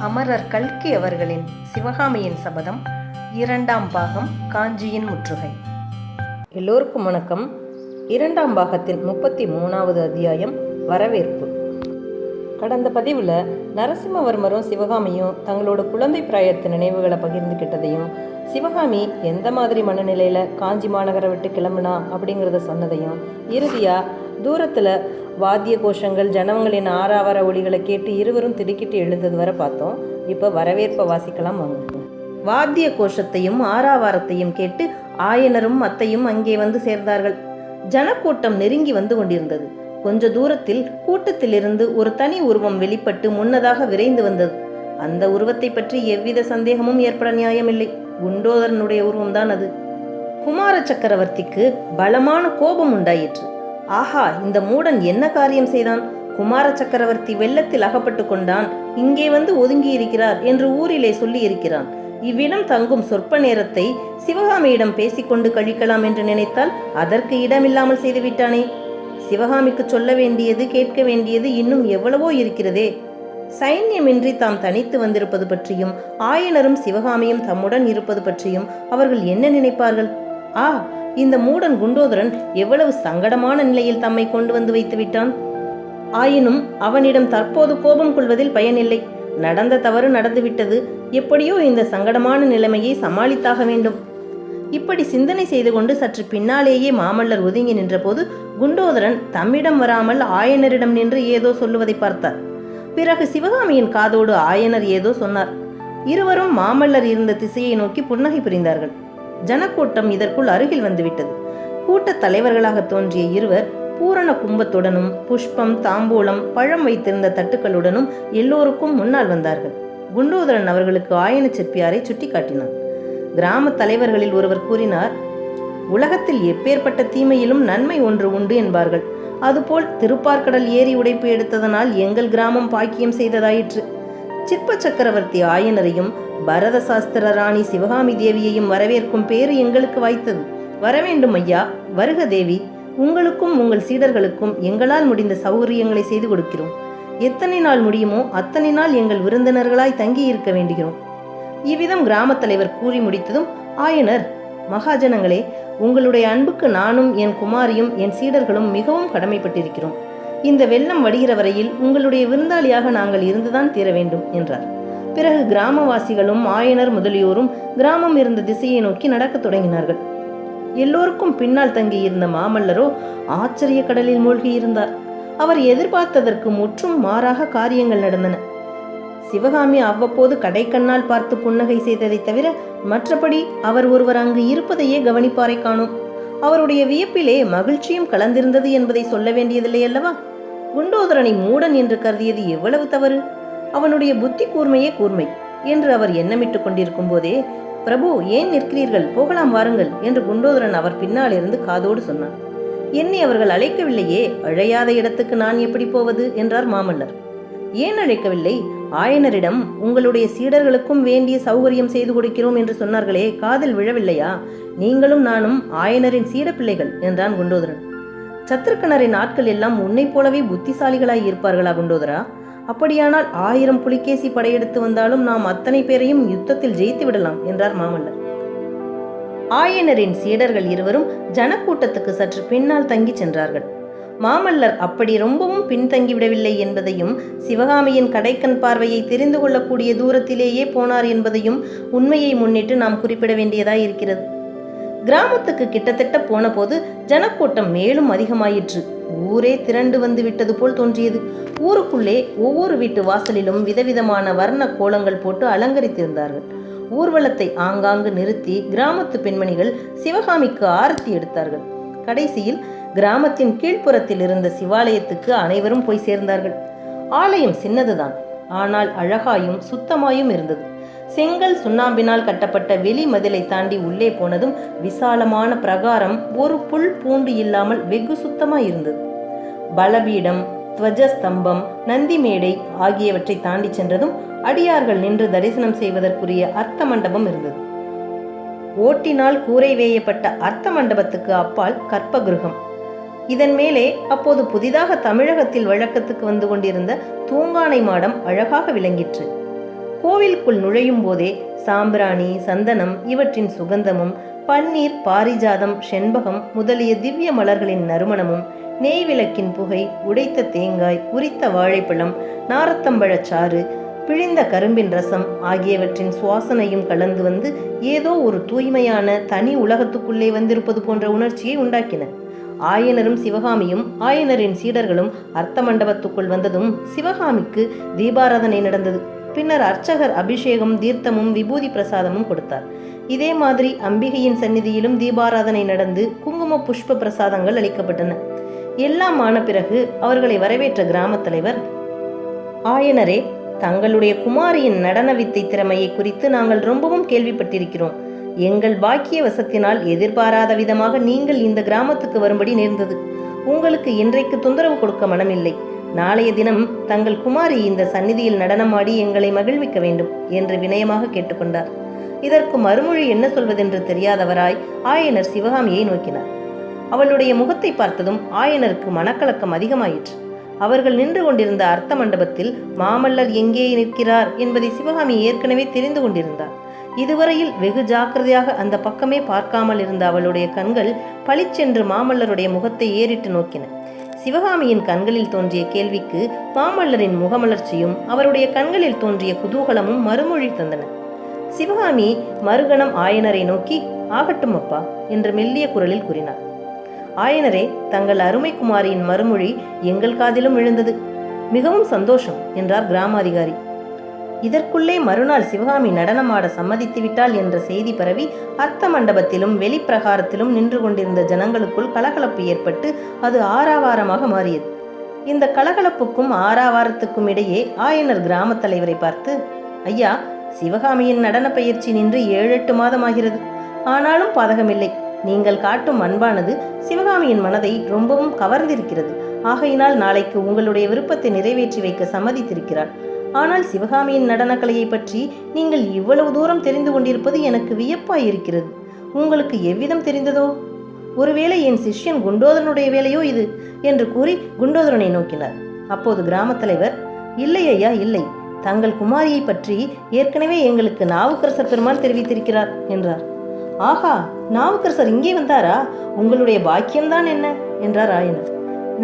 அமரர் கல்கி அவர்களின் சிவகாமியின் சபதம் 2ஆம் பாகம் காஞ்சியின் முற்றுகை. எல்லோருக்கும் வணக்கம். 2ஆம் பாகத்தின் 33வது அத்தியாயம் வரவேற்பு. கடந்த பதிவில் நரசிம்மவர்மரும் சிவகாமியும் தங்களோட குழந்தை பிராயத்து நினைவுகளை பகிர்ந்துக்கிட்டதையும், சிவகாமி எந்த மாதிரி மனநிலையில் காஞ்சி மாநகரை விட்டு கிளம்புனா அப்படிங்கிறத சொன்னதையும், இறுதியாக தூரத்தில் வாத்திய கோஷங்கள் ஜனங்களின் ஆறாவர ஒளிகளை கேட்டு இருவரும் திடுக்கிட்டு எழுந்தது வரை பார்த்தோம். இப்போ வரவேற்பை வாசிக்கலாம் வாங்க. வாத்திய கோஷத்தையும் ஆறாவாரத்தையும் கேட்டு ஆயனரும் அத்தையும் அங்கே வந்து சேர்ந்தார்கள். ஜனக்கூட்டம் நெருங்கி வந்து கொண்டிருந்தது. கொஞ்ச தூரத்தில் கூட்டத்திலிருந்து ஒரு தனி உருவம் வெளிப்பட்டு முன்னதாக விரைந்து வந்தது. அந்த உருவத்தை பற்றி எவ்வித சந்தேகமும் ஏற்பட நியாயமில்லை. குண்டோதரனுடைய உருவம்தான் அது. குமார சக்கரவர்த்திக்கு பலமான கோபம் உண்டாயிற்று. ஆஹா, இந்த மூடன் என்ன காரியம் செய்தான்? குமார சக்கரவர்த்தி வெள்ளத்தில் அகப்பட்டு கொண்டான், இங்கே வந்து ஒதுங்கி இருக்கிறார் என்று ஊரிலே சொல்லி இருக்கிறான். இவ்விடம் தங்கும் சொற்ப நேரத்தை சிவகாமியிடம் பேசிக்கொண்டு கழிக்கலாம் என்று நினைத்தால் அதற்கு இடமில்லாமல் செய்துவிட்டானே. சிவகாமிக்கு சொல்ல வேண்டியது, கேட்க வேண்டியது இன்னும் எவ்வளவோ இருக்கிறதே. சைன்யமின்றி தாம் தனித்து வந்திருப்பது பற்றியும், ஆயனரும் சிவகாமியும் தம்முடன் இருப்பது பற்றியும் அவர்கள் என்ன நினைப்பார்கள்? இந்த மூடன் குண்டோதரன் எவ்வளவு சங்கடமான நிலையில் தம்மை கொண்டு வந்து வைத்து விட்டான். ஆயினும் அவனிடம் தற்போது கோபம் கொள்வதில் பயனில்லை. நடந்த தவறு நடந்துவிட்டது. எப்படியோ இந்த சங்கடமான நிலைமையை சமாளித்தாக வேண்டும். இப்படி சிந்தனை செய்து கொண்டு சற்று பின்னாலேயே மாமல்லர் ஒதுங்கி நின்றபோது குண்டோதரன் தம்மிடம் வராமல் ஆயனரிடம் நின்று ஏதோ சொல்லுவதை பார்த்தார். பிறகு சிவகாமியின் காதோடு ஆயனர் ஏதோ சொன்னார். இருவரும் மாமல்லர் இருந்த திசையை நோக்கி புன்னகை புரிந்தார்கள். ஜனக்கூட்டம் இதற்குள் அருகில் வந்துவிட்டது. கூட்டத் தலைவர்களாக தோன்றிய இருவர் பூரண கும்பத்துடனும் புஷ்பம், தாம்பூலம், பழம் வைத்திருந்த தட்டுக்களுடனும் எல்லோருக்கும் முன்னால் வந்தார்கள். குண்டோதரன் அவர்களுக்கு ஆயன செப்பியாரை சுட்டி காட்டினான். கிராம தலைவர்களில் ஒருவர் கூறினார், உலகத்தில் எப்பேற்பட்ட தீமையிலும் நன்மை ஒன்று உண்டு என்பார்கள். அதுபோல் திருப்பார்கடல் ஏரி உடைப்பு எடுத்ததனால் எங்கள் கிராமம் பாக்கியம் செய்ததாயிற்று. சிற்ப சக்கரவர்த்தி ஆயனரையும் பரத சாஸ்திர ராணி சிவகாமி தேவியையும் வரவேற்கும் பேறு எங்களுக்கு வாய்த்தது. வரவேண்டும் ஐயா, வருக தேவி. உங்களுக்கும் உங்கள் சீடர்களுக்கும் எங்களால் முடிந்த சௌகரியங்களை செய்து கொடுக்கிறோம். எத்தனை நாள் முடியுமோ அத்தனை நாள் எங்கள் விருந்தினர்களாய் தங்கி இருக்க வேண்டுகிறோம். இவ்விதம் கிராம தலைவர் கூறி முடித்ததும் ஆயனர், மகாஜனங்களே, உங்களுடைய அன்புக்கு நானும் என் குமாரியும் என் சீடர்களும் மிகவும் கடமைப்பட்டிருக்கிறோம். இந்த வெள்ளம் வடிகிற வரையில் உங்களுடைய விருந்தாளியாக நாங்கள் இருந்துதான் தீர வேண்டும் என்றார். பிறகு கிராமவாசிகளும் ஆயனர் முதலியோரும் கிராமம் இருந்த திசையை நோக்கி நடக்கத் தொடங்கினார்கள். எல்லோருக்கும் பின்னால் தங்கி இருந்த மாமல்லரோ ஆச்சரிய கடலில் மூழ்கி இருந்தார். அவர் எதிர்பார்த்ததற்கு முற்றும் மாறாக காரியங்கள் நடந்தன. சிவகாமி அவ்வப்போது கடைக்கண்ணால் பார்த்து புன்னகை செய்ததை தவிர மற்றபடி அவர் ஒருவர் அங்கு இருப்பதையே கவனிப்பாரை காணோம். அவருடைய வியப்பிலே மகிழ்ச்சியும் கலந்திருந்தது என்பதை சொல்ல வேண்டியதில்லை அல்லவா? குண்டோதரனை மூடன் என்று கருதியது எவ்வளவு தவறு! அவனுடைய புத்தி கூர்மையே கூர்மை என்று அவர் எண்ணமிட்டுக் கொண்டிருக்கும் போதே, பிரபு, ஏன் நிற்கிறீர்கள்? போகலாம் வாருங்கள் என்று குண்டோதரன் அவர் பின்னால் இருந்து காதோடு சொன்னான். என்னை அவர்கள் அழைக்கவில்லையே, அழையாத இடத்துக்கு நான் எப்படி போவது என்றார் மாமல்லர். ஏன் அழைக்கவில்லை? ஆயனரிடம் உங்களுடைய சீடர்களுக்கும் வேண்டிய சௌகரியம் செய்து கொடுக்கிறோம் என்று சொன்னார்களே, காதில் விழவில்லையா? நீங்களும் நானும் ஆயனரின் சீட பிள்ளைகள் என்றான் குண்டோதரன். சத்ருக்கனரின் ஆட்கள் எல்லாம் உன்னை போலவே புத்திசாலிகளாய் இருப்பார்களா குண்டோதரா? அப்படியானால் 1000 புலிகேசி படையெடுத்து வந்தாலும் நாம் அத்தனை பேரையும் யுத்தத்தில் ஜெயித்து விடலாம் என்றார் மாமல்லர். ஆயனரின் சீடர்கள் இருவரும் ஜனக்கூட்டத்துக்கு சற்று பின்னால் தங்கி சென்றார்கள். மாமல்லர் அப்படி ரொம்பவும் பின்தங்கிவிடவில்லை என்பதையும், சிவகாமியின் கடைக்கண் பார்வையை தெரிந்து கொள்ளக்கூடிய தூரத்திலேயே போனார் என்பதையும் உண்மையை முன்னிட்டு நாம் குறிப்பிட வேண்டியதாய் இருக்கிறது. கிராமத்துக்கு கிட்டத்தட்ட போன போது ஜனக்கூட்டம் மேலும் அதிகமாயிற்று. ஊரே திரண்டு வந்து விட்டது போல் தோன்றியது. ஊருக்குள்ளே ஒவ்வொரு வீட்டு வாசலிலும் விதவிதமான வர்ண கோலங்கள் போட்டு அலங்கரித்திருந்தார்கள். ஊர்வலத்தை ஆங்காங்கு நிறுத்தி கிராமத்து பெண்மணிகள் சிவகாமிக்கு ஆரத்தி எடுத்தார்கள். கடைசியில் கிராமத்தின் கீழ்ப்புறத்தில் இருந்த சிவாலயத்துக்கு அனைவரும் போய் சேர்ந்தார்கள். ஆலயம் சின்னதுதான், ஆனால் அழகாயும் சுத்தமாயும் இருந்தது. செங்கல் சுண்ணாம்பினால் கட்டப்பட்ட வெளி மதிலை தாண்டி உள்ளே போனதும் விசாலமான பிரகாரம் ஒரு புல் பூண்டு இல்லாமல் வெகு சுத்தமாய் இருந்தது. பலபீடம், துவஜஸ்தம்பம், நந்தி மேடை ஆகியவற்றை தாண்டி சென்றதும் அடியார்கள் நின்று தரிசனம் செய்வதற்குரிய அர்த்த மண்டபம் இருந்தது. ஓட்டினால் கூரை வேயப்பட்ட அர்த்த மண்டபத்துக்கு அப்பால் கற்பகிருகம். இதன் மேலே அப்போது புதிதாக தமிழகத்தில் வழக்கத்துக்கு வந்து கொண்டிருந்த தூங்கானை மாடம் அழகாக விளங்கிற்று. கோவிலுக்குள் நுழையும் போதே சாம்பிராணி, சந்தனம் இவற்றின் சுகந்தமும், பன்னீர், பாரிஜாதம், செண்பகம் முதலிய திவ்ய மலர்களின் நறுமணமும், நெய் விளக்கின் புகை, உடைத்த தேங்காய், உரித்த வாழைப்பழம், நாரத்தம்பழச்சாறு, பிழிந்த கரும்பின் ரசம் ஆகியவற்றின் சுவாசனையும் கலந்து வந்து ஏதோ ஒரு தூய்மையான தனி உலகத்துக்குள்ளே வந்திருப்பது போன்ற உணர்ச்சியை உண்டாக்கின. ஆயனரும் சிவகாமியும் ஆயனரின் சீடர்களும் அர்த்த மண்டபத்துக்குள் வந்ததும் சிவகாமிக்கு தீபாராதனை நடந்தது. பின்னர் அர்ச்சகர் அபிஷேகம், தீர்த்தமும் விபூதி பிரசாதமும் கொடுத்தார். இதே மாதிரி அம்பிகையின் சந்நிதியிலும் தீபாராதனை நடந்து குங்கும புஷ்ப பிரசாதங்கள் அளிக்கப்பட்டன. எல்லாம் ஆன பிறகு அவர்களை வரவேற்ற கிராம தலைவர், ஆயனரே, தங்களுடைய குமாரியின் நடன வித்தை திறமையை குறித்து நாங்கள் ரொம்பவும் கேள்விப்பட்டிருக்கிறோம். எங்கள் பாக்கிய வசத்தினால் எதிர்பாராத விதமாக நீங்கள் இந்த கிராமத்துக்கு வரும்படி நேர்ந்தது. உங்களுக்கு இன்றைக்கு தொந்தரவு கொடுக்க மனமில்லை. நாளைய தினம் தங்கள் குமாரி இந்த சந்நிதியில் நடனமாடி எங்களை மகிழ்விக்க வேண்டும் என்று வினயமாக கேட்டுக்கொண்டார். இதற்கு மறுமொழி என்ன சொல்வதென்று தெரியாதவராய் ஆயனர் சிவகாமியை நோக்கினார். அவளுடைய முகத்தை பார்த்ததும் ஆயனருக்கு மனக்கலக்கம் அதிகமாயிற்று. அவர்கள் நின்று கொண்டிருந்த அர்த்த மண்டபத்தில் மாமல்லர் எங்கே நிற்கிறார் என்பதை சிவகாமி ஏற்கனவே தெரிந்து கொண்டிருந்தார். இதுவரையில் வெகு ஜாக்கிரதையாக அந்த பக்கமே பார்க்காமல் இருந்த அவளுடைய கண்கள் பளிச்சென்று மாமல்லருடைய முகத்தை ஏறிட்டு நோக்கின. சிவகாமியின் கண்களில் தோன்றிய கேள்விக்கு மாமல்லரின் முகமலர்ச்சியும் அவருடைய கண்களில் தோன்றிய குதூகலமும் மறுமொழி தந்தன. சிவகாமி மறுகணம் ஆயனரை நோக்கி, ஆகட்டும் அப்பா என்று மெல்லிய குரலில் கூறினார். ஆயனரே, தங்கள் அருமை குமாரியின் மறுமொழி எங்கள் காதிலும் விழுந்தது. மிகவும் சந்தோஷம் என்றார் கிராமாதிகாரி. இதற்குள்ளே மறுநாள் சிவகாமி நடனமாட சம்மதித்து விட்டாள் என்ற செய்தி பரவி அர்த்த மண்டபத்திலும் வெளிப்பிரகாரத்திலும் நின்று கொண்டிருந்த ஜனங்களுக்குள் கலகலப்பு ஏற்பட்டு அது ஆறாவாரமாக மாறியது. இந்த கலகலப்புக்கும் ஆறாவாரத்துக்கும் இடையே ஆயனர் கிராம தலைவரை பார்த்து, ஐயா, சிவகாமியின் நடன பயிற்சி நின்று 7-8 மாதமாகிறது. ஆனாலும் பாதகமில்லை. நீங்கள் காட்டும் அன்பானது சிவகாமியின் மனதை ரொம்பவும் கவர்ந்திருக்கிறது. ஆகையினால் நாளைக்கு உங்களுடைய விருப்பத்தை நிறைவேற்றி வைக்க சம்மதித்திருக்கிறார். ஆனால் சிவகாமியின் நடனக்கலையை பற்றி நீங்கள் இவ்வளவு தூரம் தெரிந்து கொண்டிருப்பது எனக்கு வியப்பாயிருக்கிறது. உங்களுக்கு எவ்விதம் தெரிந்ததோ? ஒருவேளை என் சிஷ்யன் குண்டோதரனுடைய வேலையோ இது என்று கூறி குண்டோதரனை நோக்கினார். அப்போது கிராம தலைவர், இல்லை ஐயா, இல்லை. தங்கள் குமாரியை பற்றி ஏற்கனவே எங்களுக்கு நாவுக்கரசர் பெருமான் தெரிவித்திருக்கிறார் என்றார். ஆஹா, நாவுக்கரசர் இங்கே வந்தாரா? உங்களுடைய பாக்கியம்தான் என்ன என்றார் ஆயனர்.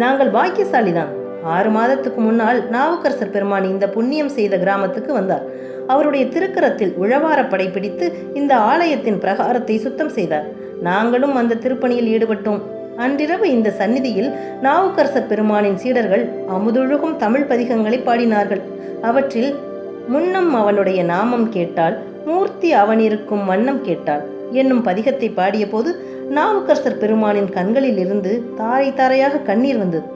நாங்கள் பாக்கியசாலிதான். 6 மாதத்துக்கு முன்னால் நாவுக்கரசர் பெருமான் இந்த புண்ணியம் செய்த கிராமத்துக்கு வந்தார். அவருடைய திருக்கரத்தில் உழவார படை பிடித்து இந்த ஆலயத்தின் பிரகாரத்தை சுத்தம் செய்தார். நாங்களும் அந்த திருப்பணியில் ஈடுபட்டோம். அன்றிரவு இந்த சந்நிதியில் நாவுக்கரசர் பெருமானின் சீடர்கள் அமுதொழுகும் தமிழ் பதிகங்களை பாடினார்கள். அவற்றில் முன்னம் அவனுடைய நாமம் கேட்டால், மூர்த்தி அவனிருக்கும் வண்ணம் கேட்டாள் என்னும் பதிகத்தை பாடிய போது நாவுக்கரசர் பெருமானின் கண்களில் இருந்து தாரை தாரையாக கண்ணீர் வந்தது.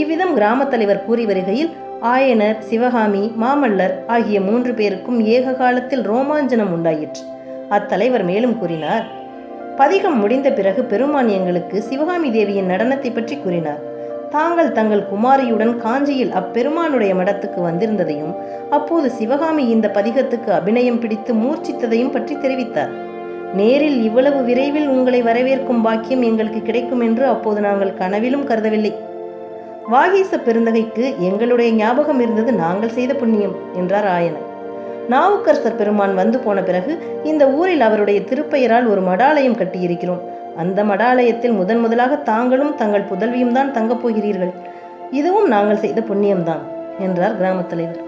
இவ்விதம் கிராம தலைவர் கூறி வருகையில் ஆயனர், சிவகாமி, மாமல்லர் ஆகிய 3 பேருக்கும் ஏக காலத்தில் ரோமாஞ்சனம் உண்டாயிற்று. அத்தலைவர் மேலும் கூறினார். பதிகம் முடிந்த பிறகு பெருமான் எங்களுக்கு சிவகாமி தேவியின் நடனத்தை பற்றி கூறினார். தாங்கள் தங்கள் குமாரியுடன் காஞ்சியில் அப்பெருமானுடைய மடத்துக்கு வந்திருந்ததையும் அப்போது சிவகாமி இந்த பதிகத்துக்கு அபிநயம் பிடித்து மூர்ச்சித்ததையும் பற்றி தெரிவித்தார். நேரில் இவ்வளவு விரைவில் உங்களை வரவேற்கும் பாக்கியம் எங்களுக்கு கிடைக்கும் என்று அப்போது நாங்கள் கனவிலும் கருதவில்லை. வாகீச பெருந்தகைக்கு எங்களுடைய ஞாபகம் இருந்தது நாங்கள் செய்த புண்ணியம் என்றார் ஆயனர். நாவுக்கரசர் பெருமான் வந்து போன பிறகு இந்த ஊரில் அவருடைய திருப்பெயரால் ஒரு மடாலயம் கட்டியிருக்கிறோம். அந்த மடாலயத்தில் முதலாக தாங்களும் தங்கள் புதல்வியும் தான் தங்கப் போகிறீர்கள். இதுவும் நாங்கள் செய்த புண்ணியம்தான் என்றார் கிராமத் தலைவர்.